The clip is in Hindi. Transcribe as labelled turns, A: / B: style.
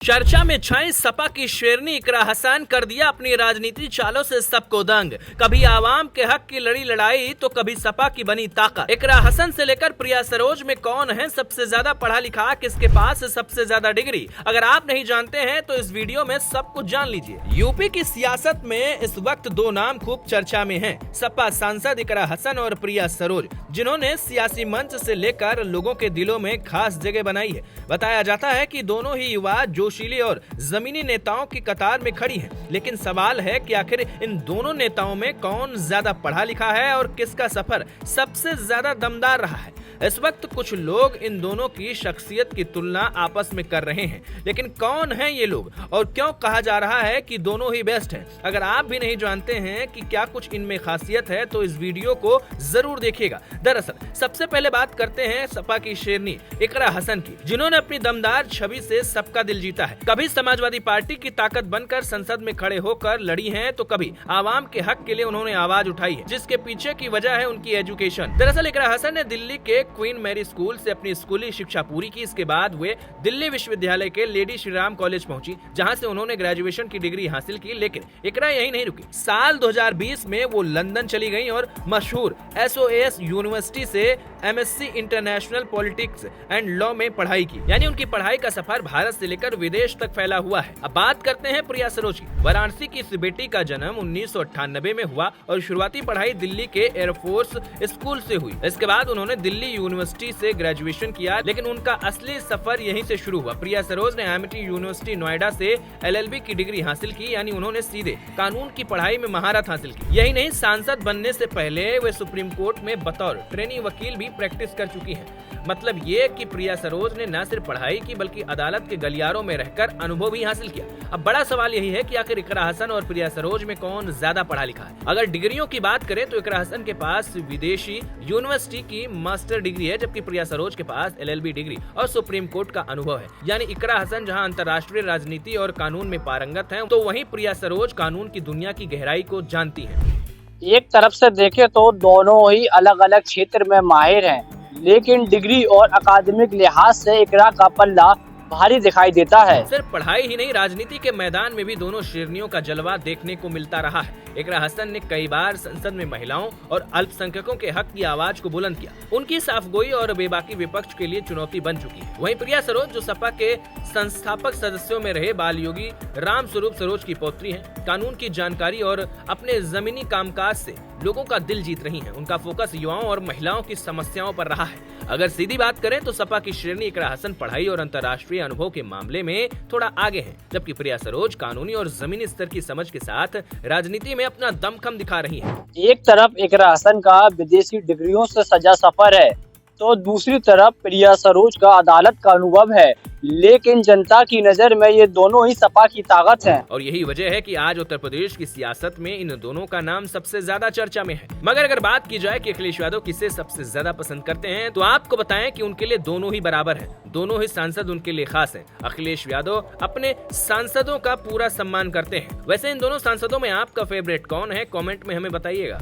A: चर्चा में छाई सपा की शेरनी इकरा हसन कर दिया अपनी राजनीति चालों से सबको दंग। कभी आवाम के हक की लड़ी लड़ाई तो कभी सपा की बनी ताकत। इकरा हसन से लेकर प्रिया सरोज में कौन है सबसे ज्यादा पढ़ा लिखा, किसके पास सबसे ज्यादा डिग्री, अगर आप नहीं जानते हैं तो इस वीडियो में सब कुछ जान लीजिए। यूपी की सियासत में इस वक्त दो नाम खूब चर्चा में हैं, सपा सांसद इकरा हसन और प्रिया सरोज, जिन्होंने सियासी मंच से लेकर लोगों के दिलों में खास जगह बनाई है। बताया जाता है कि दोनों ही युवा जोशीले और जमीनी नेताओं की कतार में खड़ी हैं। लेकिन सवाल है कि आखिर इन दोनों नेताओं में कौन ज्यादा पढ़ा लिखा है और किसका सफर सबसे ज्यादा दमदार रहा है। इस वक्त कुछ लोग इन दोनों की शख्सियत की तुलना आपस में कर रहे हैं, लेकिन कौन हैं ये लोग और क्यों कहा जा रहा है कि दोनों ही बेस्ट हैं? अगर आप भी नहीं जानते हैं कि क्या कुछ इनमें खासियत है तो इस वीडियो को जरूर देखिएगा। दरअसल सबसे पहले बात करते हैं सपा की शेरनी इकरा हसन की, जिन्होंने अपनी दमदार छवि से सबका दिल जीता है। कभी समाजवादी पार्टी की ताकत बनकर संसद में खड़े होकर लड़ी हैं तो कभी आवाम के हक के लिए उन्होंने आवाज उठाई है, जिसके पीछे की वजह है उनकी एजुकेशन। दरअसल इकरा हसन ने दिल्ली के क्वीन मैरी स्कूल से अपनी स्कूली शिक्षा पूरी की। इसके बाद वे दिल्ली विश्वविद्यालय के लेडी श्री राम कॉलेज पहुंची, जहां से उन्होंने ग्रेजुएशन की डिग्री हासिल की। लेकिन इकरा यही नहीं रुकी। साल 2020 में वो लंदन चली गईं और मशहूर SOAS यूनिवर्सिटी से MSc international politics and law में पढ़ाई की। यानी उनकी पढ़ाई का सफर भारत से लेकर विदेश तक फैला हुआ है। अब बात करते हैं प्रिया सरोज की। वाराणसी की इस बेटी का जन्म 1998 में हुआ और शुरुआती पढ़ाई दिल्ली के एयरफोर्स स्कूल से हुई। इसके बाद उन्होंने दिल्ली यूनिवर्सिटी से ग्रेजुएशन किया, लेकिन उनका असली सफर यहीं से शुरू हुआ। प्रिया सरोज ने MIT यूनिवर्सिटी नोएडा से LLB की डिग्री हासिल की, यानी उन्होंने सीधे कानून की पढ़ाई में महारत हासिल की। यही नहीं, सांसद बनने से पहले वे सुप्रीम कोर्ट में बतौर ट्रेनी वकील भी प्रैक्टिस कर चुकी हैं। मतलब ये कि प्रिया सरोज ने न सिर्फ पढ़ाई की बल्कि अदालत के गलियारों में रहकर अनुभव भी हासिल किया। अब बड़ा सवाल यही है कि आखिर इकरा हसन और प्रिया सरोज में कौन ज्यादा पढ़ा लिखा है। अगर डिग्रियों की बात करें तो इकरा हसन के पास विदेशी यूनिवर्सिटी की मास्टर डिग्री है, जबकि प्रिया सरोज के पास LLB डिग्री और सुप्रीम कोर्ट का अनुभव है। यानी इकरा हसन जहां अंतर्राष्ट्रीय राजनीति और कानून में पारंगत है, तो वहीं प्रिया सरोज कानून की दुनिया की गहराई को जानती है।
B: एक तरफ से देखें तो दोनों ही अलग अलग क्षेत्र में माहिर हैं, लेकिन डिग्री और अकादमिक लिहाज से इकरा का पल्ला भारी दिखाई देता है।
A: सिर्फ पढ़ाई ही नहीं, राजनीति के मैदान में भी दोनों शेरनियों का जलवा देखने को मिलता रहा है। इकरा हसन ने कई बार संसद में महिलाओं और अल्पसंख्यकों के हक की आवाज को बुलंद किया। उनकी साफगोई और बेबाकी विपक्ष के लिए चुनौती बन चुकी है। वहीं प्रिया सरोज, जो सपा के संस्थापक सदस्यों में रहे बाल योगी राम स्वरूप सरोज की पौत्री हैं, कानून की जानकारी और अपने जमीनी कामकाज से लोगों का दिल जीत रही हैं। उनका फोकस युवाओं और महिलाओं की समस्याओं पर रहा है। अगर सीधी बात करें तो सपा की शेरनी इकरा हसन पढ़ाई और अंतर्राष्ट्रीय अनुभव के मामले में थोड़ा आगे हैं, जबकि प्रिया सरोज कानूनी और जमीनी स्तर की समझ के साथ राजनीति में अपना दमखम दिखा रही हैं।
B: एक तरफ इकरा हसन का विदेशी डिग्रियों से सजा सफर है, तो दूसरी तरफ प्रिया सरोज का अदालत का अनुभव है। लेकिन जनता की नजर में ये दोनों ही सपा की ताकत हैं।
A: और यही वजह है कि आज उत्तर प्रदेश की सियासत में इन दोनों का नाम सबसे ज्यादा चर्चा में है। मगर अगर बात की जाए कि अखिलेश यादव किसे सबसे ज्यादा पसंद करते हैं, तो आपको बताएं कि उनके लिए दोनों ही बराबर हैं। दोनों ही सांसद उनके लिए खास हैं। अखिलेश यादव अपने सांसदों का पूरा सम्मान करते हैं। वैसे इन दोनों सांसदों में आपका फेवरेट कौन है? कॉमेंट में हमें बताइएगा।